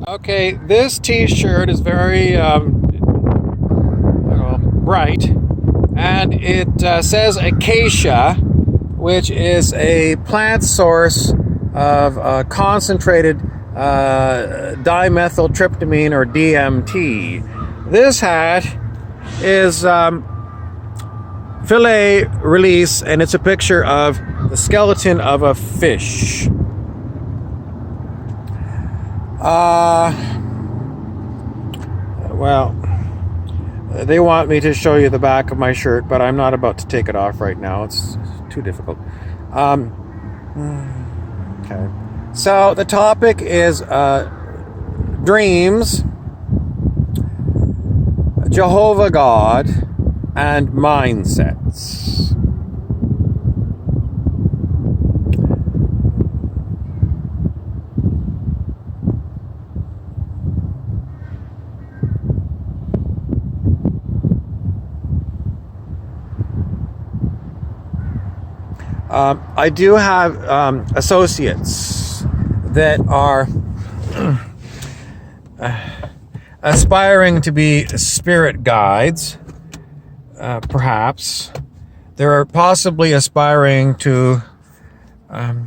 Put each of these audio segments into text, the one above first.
Okay, this T-shirt is very bright, and it says acacia, which is a plant source of concentrated dimethyltryptamine or DMT. This hat is fillet release, and it's a picture of the skeleton of a fish. Well, they want me to show you the back of my shirt, but I'm not about to take it off right now. It's too difficult. Okay. So the topic is dreams, Jehovah God, and mindsets. I do have associates that are aspiring to be spirit guides, perhaps. They're possibly aspiring to, well,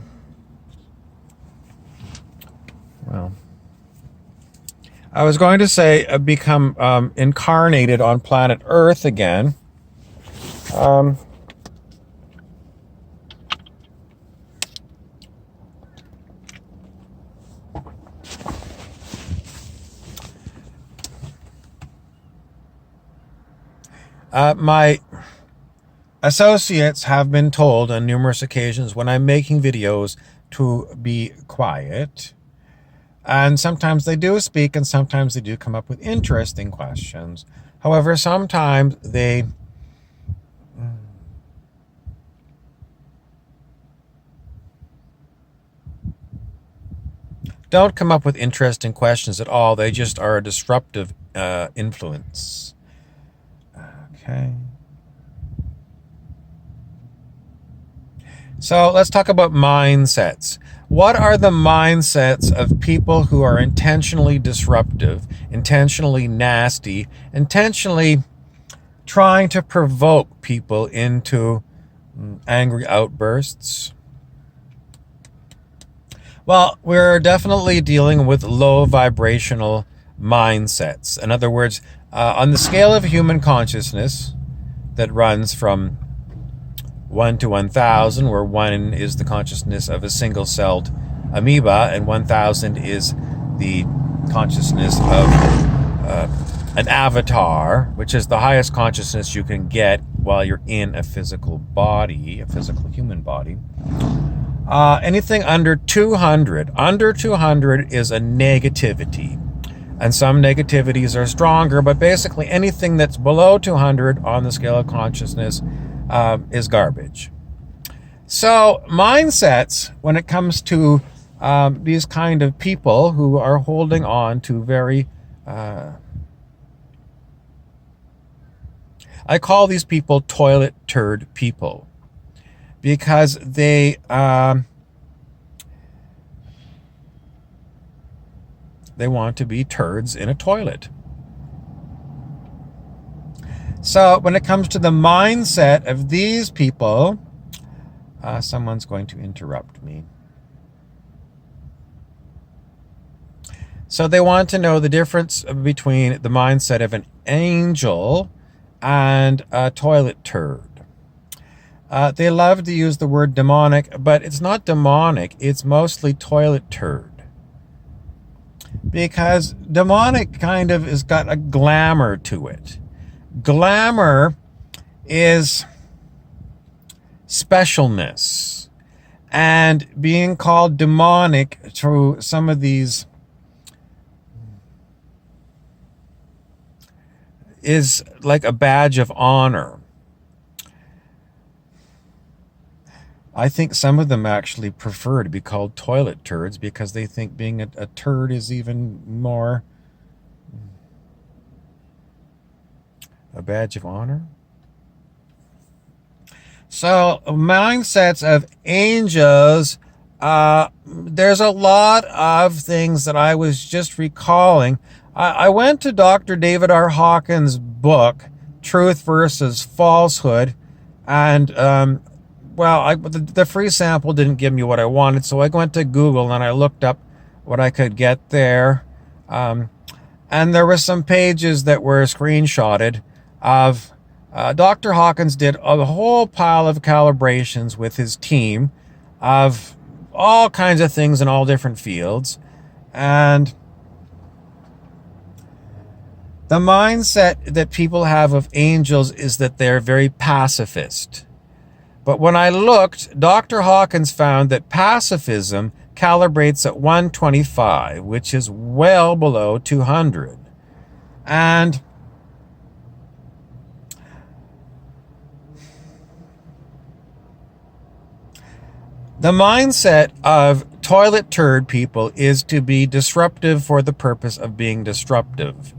I was going to say become incarnated on planet Earth again. My associates have been told on numerous occasions when I'm making videos to be quiet. And sometimes they do speak, and sometimes they do come up with interesting questions. However, sometimes they don't come up with interesting questions at all. They just are a disruptive influence. Okay. So let's talk about mindsets. What are the mindsets of people who are intentionally disruptive, intentionally nasty, intentionally trying to provoke people into angry outbursts? Well, we're definitely dealing with low vibrational mindsets. In other words, on the scale of human consciousness that runs from 1 to 1,000, where 1 is the consciousness of a single-celled amoeba, and 1,000 is the consciousness of an avatar, which is the highest consciousness you can get while you're in a physical body, a physical human body. Anything under 200 is a negativity. And some negativities are stronger, but basically anything that's below 200 on the scale of consciousness is garbage. So mindsets, when it comes to these kind of people who are holding on to very, I call these people toilet turd people, because they want to be turds in a toilet. So when it comes to the mindset of these people, someone's going to interrupt me. So they want to know the difference between the mindset of an angel and a toilet turd. They love to use the word demonic, but it's not demonic. It's mostly toilet turd. Because demonic kind of has got a glamour to it. Glamour is specialness. And being called demonic through some of these is like a badge of honor. I think some of them actually prefer to be called toilet turds because they think being a turd is even more a badge of honor. So mindsets of angels There's a lot of things that I was just recalling. I went to Dr. David R. Hawkins' book, Truth versus Falsehood, and the free sample didn't give me what I wanted, so I went to Google and I looked up what I could get there. And there were some pages that were screenshotted of Dr. Hawkins did a whole pile of calibrations with his team of all kinds of things in all different fields. And the mindset that people have of angels is that they're very pacifist. But when I looked, Dr. Hawkins found that pacifism calibrates at 125, which is well below 200. And the mindset of toilet turd people is to be disruptive for the purpose of being disruptive,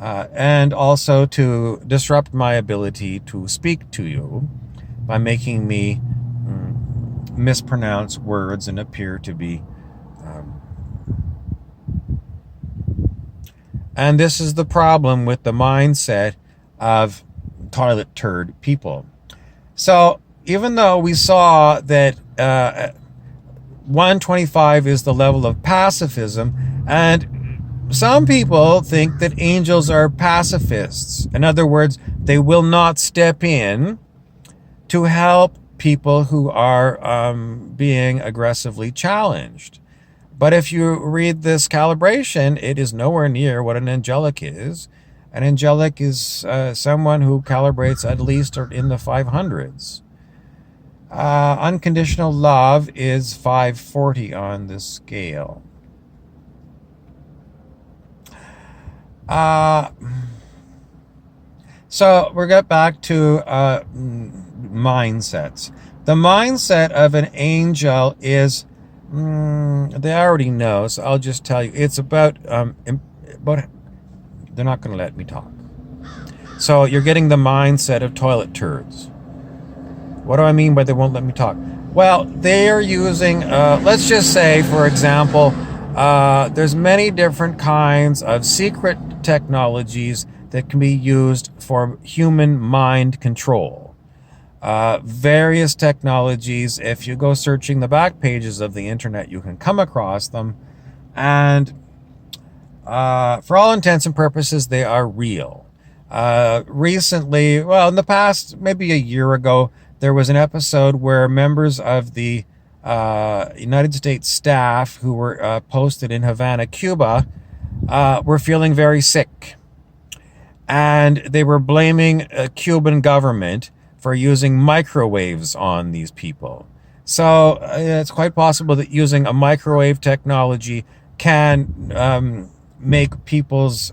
and also to disrupt my ability to speak to you by making me mispronounce words and appear to be and this is the problem with the mindset of toilet turd people. So even though we saw that 125 is the level of pacifism, and some people think that angels are pacifists. In other words, they will not step in to help people who are being aggressively challenged. But if you read this calibration, it is nowhere near what an angelic is. An angelic is someone who calibrates at least in the 500s. Unconditional love is 540 on the scale. So we'll get back to mindsets. The mindset of an angel is, they already know, so I'll just tell you. It's about they're not going to let me talk. So you're getting the mindset of toilet turds. What do I mean by they won't let me talk? Well, they are using, let's just say, for example, there's many different kinds of secret technologies that can be used for human mind control. Various technologies, if you go searching the back pages of the internet, you can come across them. And for all intents and purposes, they are real. Recently, well, in the past, maybe a year ago, there was an episode where members of the United States staff who were posted in Havana, Cuba, were feeling very sick. And they were blaming the Cuban government for using microwaves on these people. So it's quite possible that using a microwave technology can make people's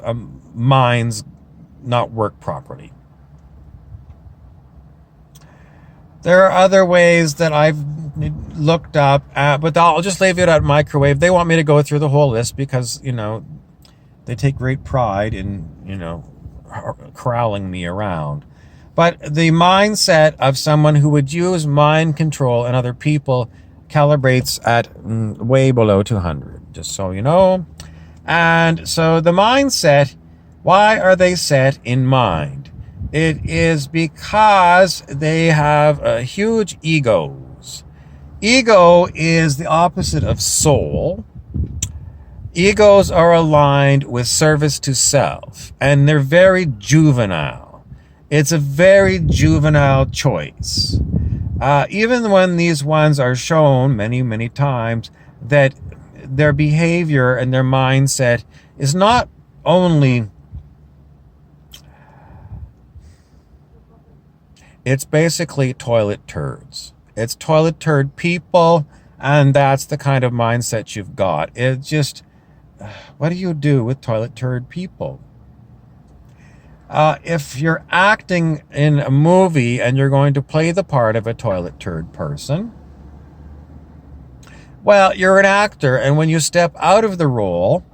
minds not work properly. There are other ways that I've looked up, but I'll just leave it at microwave. They want me to go through the whole list because, they take great pride in, corralling me around. But the mindset of someone who would use mind control and other people calibrates at way below 200, just so you know. And so the mindset, why are they set in mind? It is because they have huge egos. Ego is the opposite of soul. Egos are aligned with service to self, and they're very juvenile. It's a very juvenile choice. Even when these ones are shown many, many times that their behavior and their mindset is not only, it's basically toilet turds. It's toilet turd people, and that's the kind of mindset you've got. It just, what do you do with toilet turd people? If you're acting in a movie and you're going to play the part of a toilet turd person, well, you're an actor, and when you step out of the role,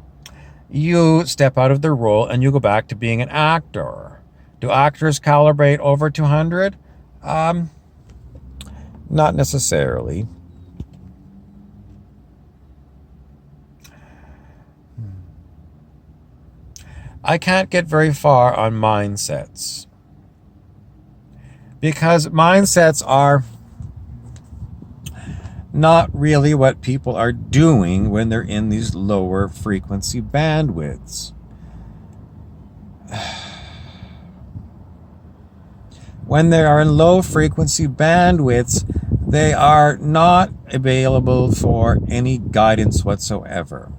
you step out of the role and you go back to being an actor. Do actors calibrate over 200? Not necessarily. I can't get very far on mindsets. Because mindsets are not really what people are doing when they're in these lower frequency bandwidths. When they are in low frequency bandwidths, they are not available for any guidance whatsoever.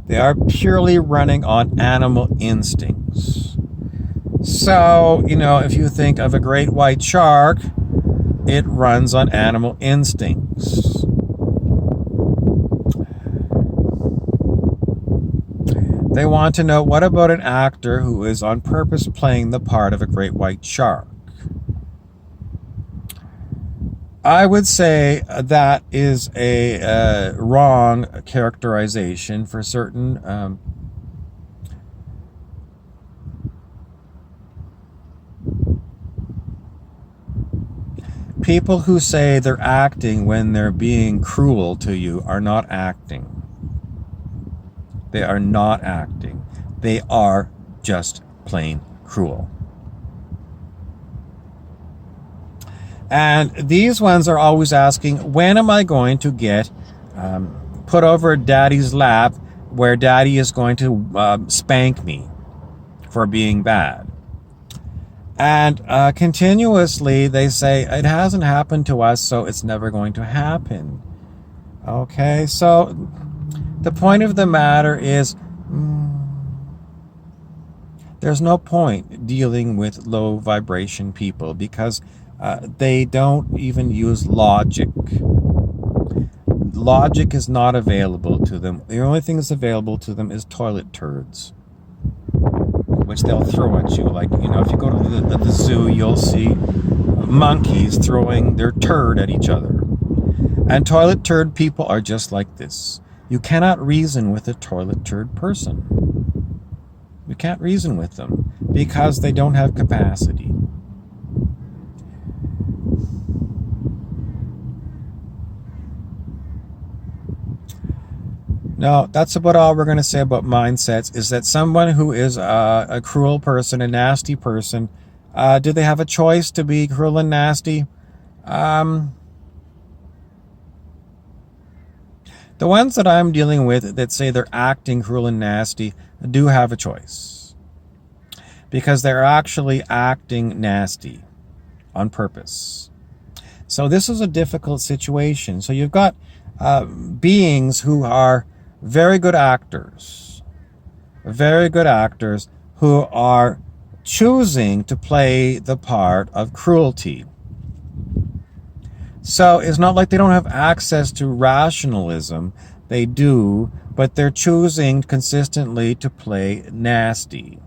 They are purely running on animal instincts. So, if you think of a great white shark, it runs on animal instincts. They want to know, what about an actor who is on purpose playing the part of a great white shark? I would say that is a wrong characterization for certain people who say they're acting when they're being cruel to you are not acting. They are not acting. They are just plain cruel. And these ones are always asking, when am I going to get put over daddy's lap where daddy is going to spank me for being bad? And continuously they say, it hasn't happened to us, so it's never going to happen. Okay, so the point of the matter is, there's no point dealing with low vibration people because they don't even use logic. Logic is not available to them. The only thing that's available to them is toilet turds, which they'll throw at you. Like, if you go to the zoo, you'll see monkeys throwing their turd at each other. And toilet turd people are just like this. You cannot reason with a toilet turd person. You can't reason with them because they don't have capacity. Now, that's about all we're going to say about mindsets, is that someone who is a cruel person, a nasty person, do they have a choice to be cruel and nasty? The ones that I'm dealing with that say they're acting cruel and nasty do have a choice, because they're actually acting nasty on purpose. So this is a difficult situation. So you've got beings who are very good actors who are choosing to play the part of cruelty. So it's not like they don't have access to rationalism. They do, but they're choosing consistently to play nasty.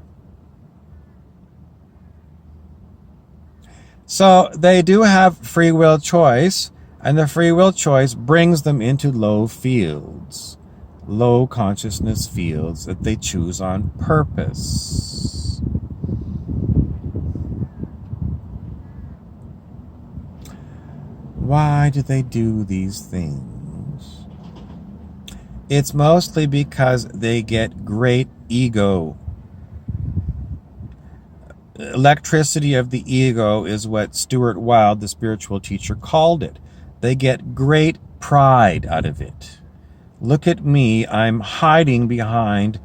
So they do have free will choice, and the free will choice brings them into low fields, low consciousness fields that they choose on purpose. Why do they do these things? It's mostly because they get great ego. Electricity of the ego is what Stuart Wilde, the spiritual teacher, called it. They get great pride out of it. Look at me, I'm hiding behind.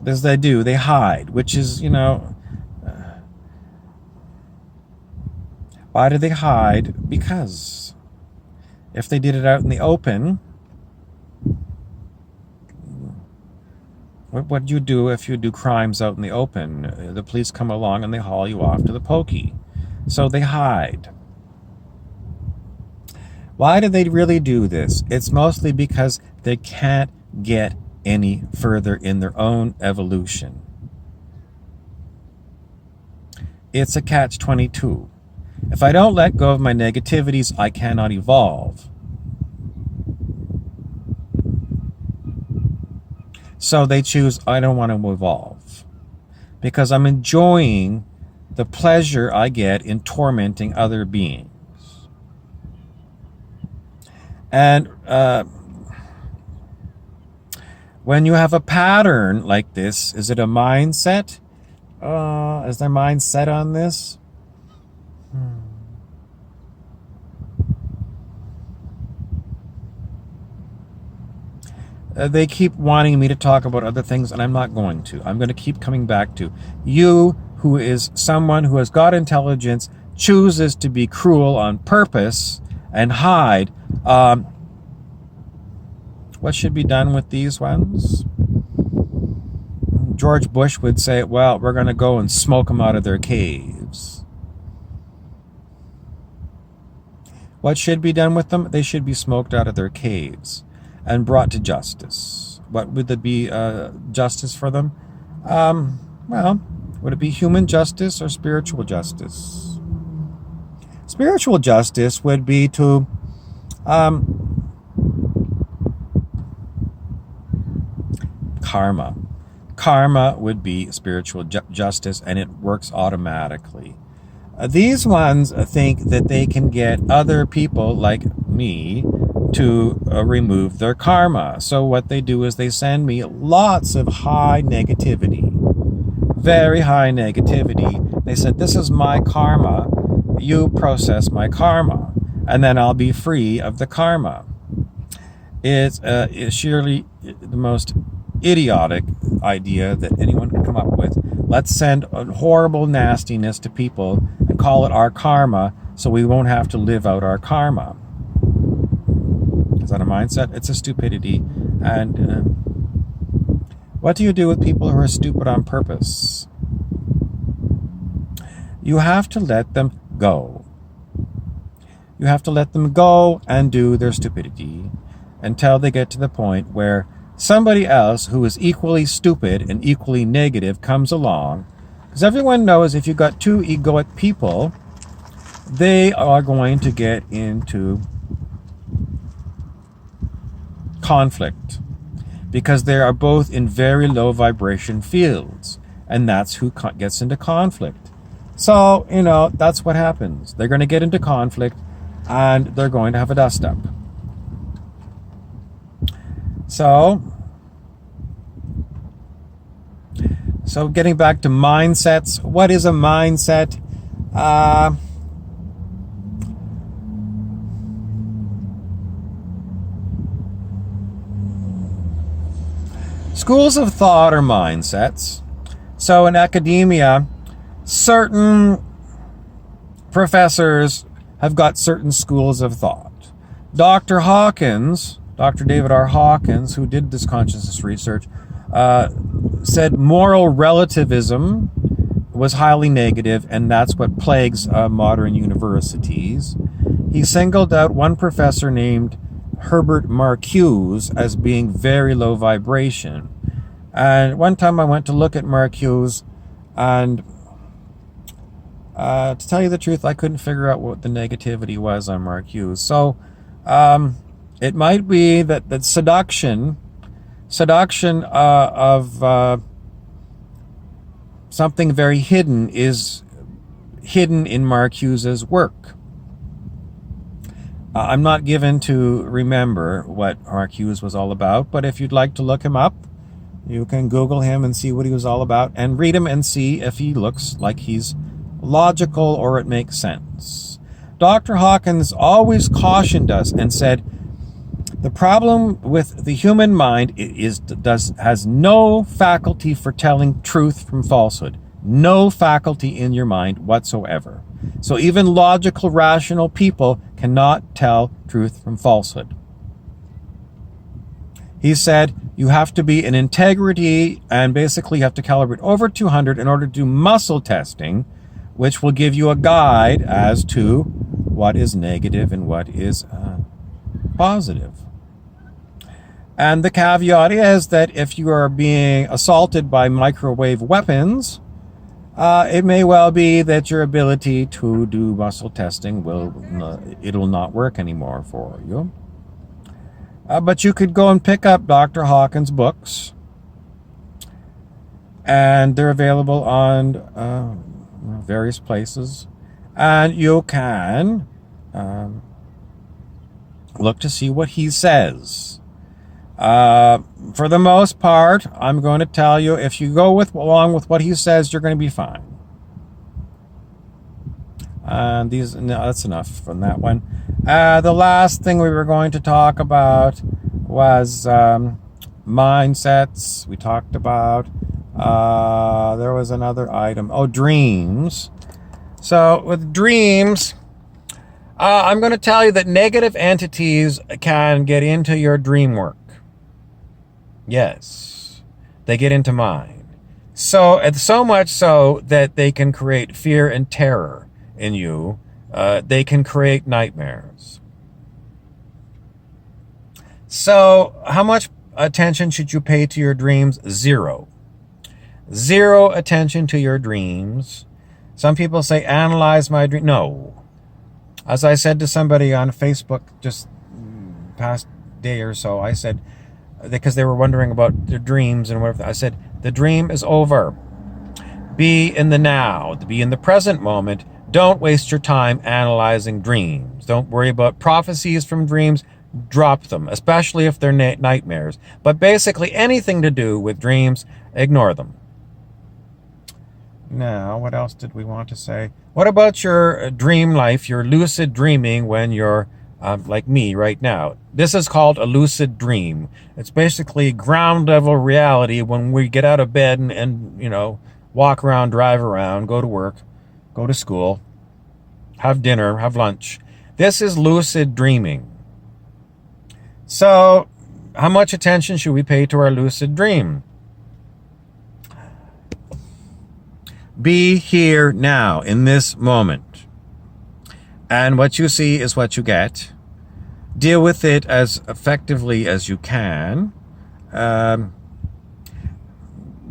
As they do, they hide, which is, why do they hide? Because if they did it out in the open, what would you do if you do crimes out in the open? The police come along and they haul you off to the pokey. So they hide. Why do they really do this? It's mostly because they can't get any further in their own evolution. It's a catch-22. If I don't let go of my negativities, I cannot evolve. So they choose, I don't want to evolve, because I'm enjoying the pleasure I get in tormenting other beings. And When you have a pattern like this, is it a mindset? Is their mind set on this? They keep wanting me to talk about other things, and I'm not going to. I'm going to keep coming back to you, who is someone who has got intelligence, chooses to be cruel on purpose and hide. What should be done with these ones? George Bush would say, well, we're going to go and smoke them out of their caves. What should be done with them? They should be smoked out of their caves and brought to justice. What would there be justice for them? Well, would it be human justice or spiritual justice? Spiritual justice would be to karma. Karma would be spiritual justice, and it works automatically. These ones think that they can get other people like me to remove their karma. So what they do is they send me lots of high negativity, very high negativity. They said, this is my karma, you process my karma, and then I'll be free of the karma. It's surely the most idiotic idea that anyone could come up with. Let's send a horrible nastiness to people and call it our karma so we won't have to live out our karma. Is that a mindset? It's a stupidity. And what do you do with people who are stupid on purpose? You have to let them go. You have to let them go and do their stupidity until they get to the point where somebody else who is equally stupid and equally negative comes along. Because everyone knows if you've got two egoic people, they are going to get into conflict because they are both in very low vibration fields, and that's who gets into conflict. So, that's what happens. They're going to get into conflict and they're going to have a dust up. So getting back to mindsets, what is a mindset? Schools of thought are mindsets. So in academia, certain professors have got certain schools of thought. Dr. David R. Hawkins, who did this consciousness research, said moral relativism was highly negative, and that's what plagues modern universities. He singled out one professor named Herbert Marcuse as being very low vibration. And one time I went to look at Marcuse, and to tell you the truth, I couldn't figure out what the negativity was on Marcuse. So it might be that seduction of something very hidden is hidden in Marcuse's work. I'm not given to remember what Marcuse was all about, but if you'd like to look him up, you can Google him and see what he was all about, and read him and see if he looks like he's logical or it makes sense. Dr. Hawkins always cautioned us and said, the problem with the human mind has no faculty for telling truth from falsehood. No faculty in your mind whatsoever. So even logical, rational people cannot tell truth from falsehood. He said you have to be in integrity, and basically you have to calibrate over 200 in order to do muscle testing, which will give you a guide as to what is negative and what is positive. And the caveat is that if you are being assaulted by microwave weapons, it may well be that your ability to do muscle testing it'll not work anymore for you. But you could go and pick up Dr. Hawkins' books, and they're available on various places, and you can look to see what he says. For the most part, I'm going to tell you, if you go along with what he says, you're going to be fine. No, that's enough from that one. The last thing we were going to talk about was mindsets. We talked about, there was another item. Oh, dreams. So with dreams, I'm going to tell you that negative entities can get into your dream work. Yes, they get into mine. So much so that they can create fear and terror in you. They can create nightmares. So how much attention should you pay to your dreams? Zero. Zero attention to your dreams. Some people say, analyze my dream. No. As I said to somebody on Facebook just past day or so, I said, because they were wondering about their dreams and whatever, I said, the dream is over. Be in the now. Be in the present moment. Don't waste your time analyzing dreams. Don't worry about prophecies from dreams. Drop them, especially if they're nightmares. But basically anything to do with dreams, ignore them. Now, what else did we want to say? What about your dream life, your lucid dreaming when you're like me right now? This is called a lucid dream. It's basically ground level reality when we get out of bed and walk around, drive around, go to work, go to school, have dinner, have lunch. This is lucid dreaming. So, how much attention should we pay to our lucid dream? Be here now, in this moment. And what you see is what you get. Deal with it as effectively as you can.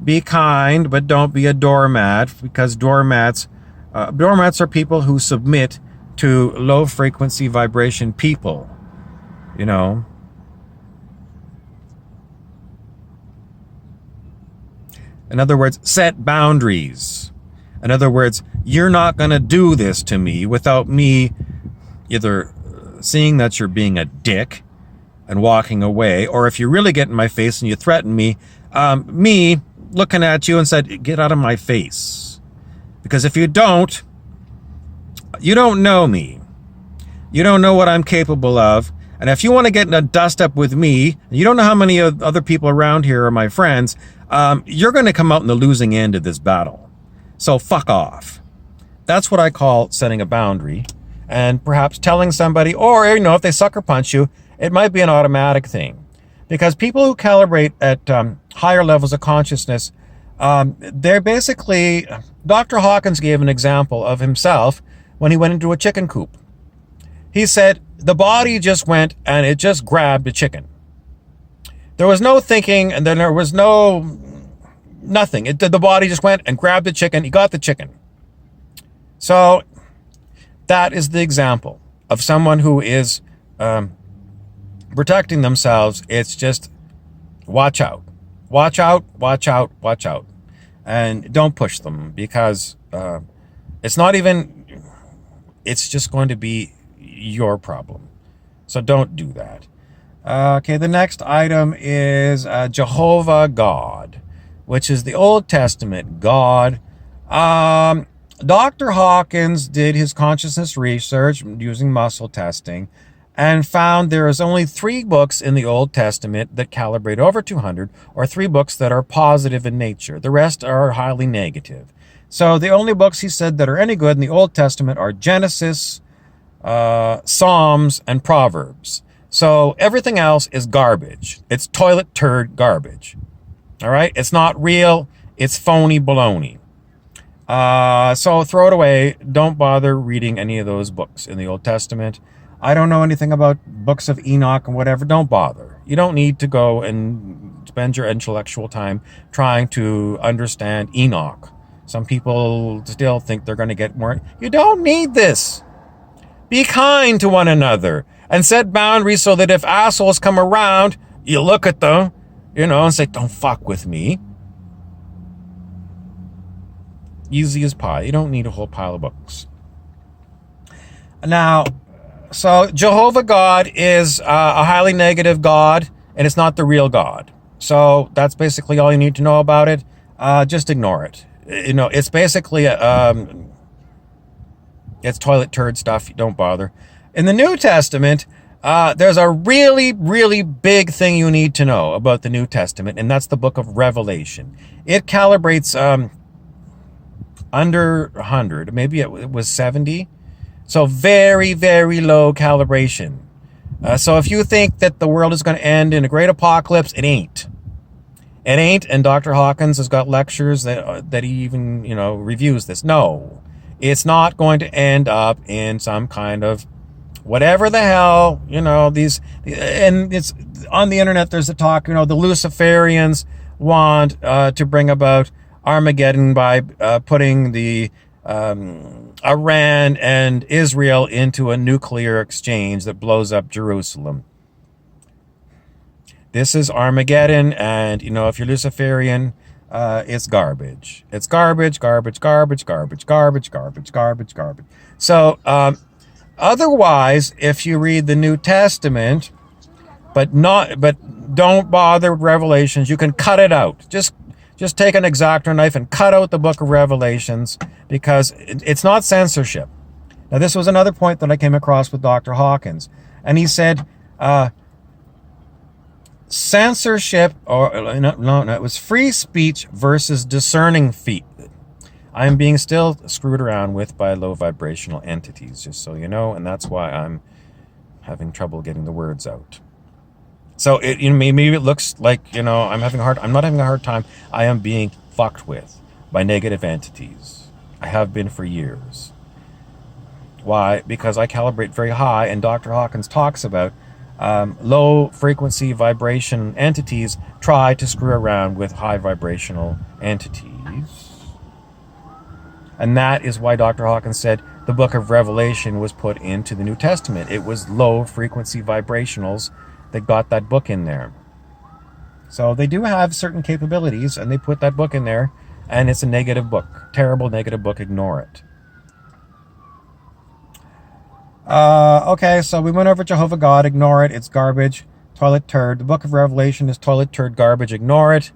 Be kind, but don't be a doormat, because doormats are people who submit to low frequency vibration people. In other words, set boundaries. In other words, you're not going to do this to me without me either seeing that you're being a dick and walking away, or if you really get in my face and you threaten me, me looking at you and said, get out of my face. Because if you don't know me. You don't know what I'm capable of. And if you want to get in a dust up with me, and you don't know how many other people around here are my friends, you're going to come out in the losing end of this battle. So fuck off. That's what I call setting a boundary, and perhaps telling somebody, or if they sucker punch you, it might be an automatic thing. Because people who calibrate at higher levels of consciousness, they're basically, Dr. Hawkins gave an example of himself when he went into a chicken coop. He said the body just went and it just grabbed a chicken. There was no thinking, and then there was nothing. The body just went and grabbed the chicken. He got the chicken. So that is the example of someone who is protecting themselves. It's just watch out. Watch out, watch out, watch out. And don't push them, because it's just going to be your problem. So don't do that. Okay, the next item is Jehovah God, which is the Old Testament God. Dr. Hawkins did his consciousness research using muscle testing and found there is only 3 books in the Old Testament that calibrate over 200, or 3 books that are positive in nature. The rest are highly negative. So the only books he said that are any good in the Old Testament are Genesis, Psalms, and Proverbs. So everything else is garbage. It's toilet turd garbage. All right? It's not real. It's phony baloney. So throw it away. Don't bother reading any of those books in the Old Testament. I don't know anything about books of Enoch and whatever. Don't bother. You don't need to go and spend your intellectual time trying to understand Enoch. Some people still think they're going to get more. You don't need this. Be kind to one another and set boundaries so that if assholes come around, you look at them, and say, don't fuck with me. Easy as pie. You don't need a whole pile of books. Now, so Jehovah God is a highly negative God. and it's not the real God. So that's basically all you need to know about it. Just ignore it. It's basically it's toilet turd stuff. Don't bother. In the New Testament, there's a really, really big thing you need to know about the New Testament, and that's the book of Revelation. It calibrates under 100. Maybe it was 70. So very, very low calibration. So if you think that the world is going to end in a great apocalypse, it ain't. It ain't, and Dr. Hawkins has got lectures that he even, reviews this. No, it's not going to end up in some kind of whatever the hell, and it's on the internet. There's a talk, the Luciferians want to bring about Armageddon by putting the Iran and Israel into a nuclear exchange that blows up Jerusalem. This is Armageddon, and if you're Luciferian, it's garbage. It's garbage, garbage, garbage, garbage, garbage, garbage, garbage, garbage. So, otherwise, if you read the New Testament, but don't bother with Revelations, you can cut it out. Just take an X-Acto knife and cut out the book of Revelations, because it's not censorship. Now, this was another point that I came across with Dr. Hawkins, and he said, censorship, no, it was free speech versus discerning feet. I am being still screwed around with by low vibrational entities, just so you know, and that's why I'm having trouble getting the words out. So maybe it looks like I'm not having a hard time. I am being fucked with by negative entities. I have been for years. Why? Because I calibrate very high, and Dr. Hawkins talks about low frequency vibration entities try to screw around with high vibrational entities. And that is why Dr. Hawkins said the book of Revelation was put into the New Testament. It was low frequency vibrationals that got that book in there. So they do have certain capabilities, and they put that book in there, and it's a negative book. Terrible negative book. Ignore it. Okay, so we went over Jehovah God. Ignore it. It's garbage. Toilet turd. The book of Revelation is toilet turd garbage. Ignore it.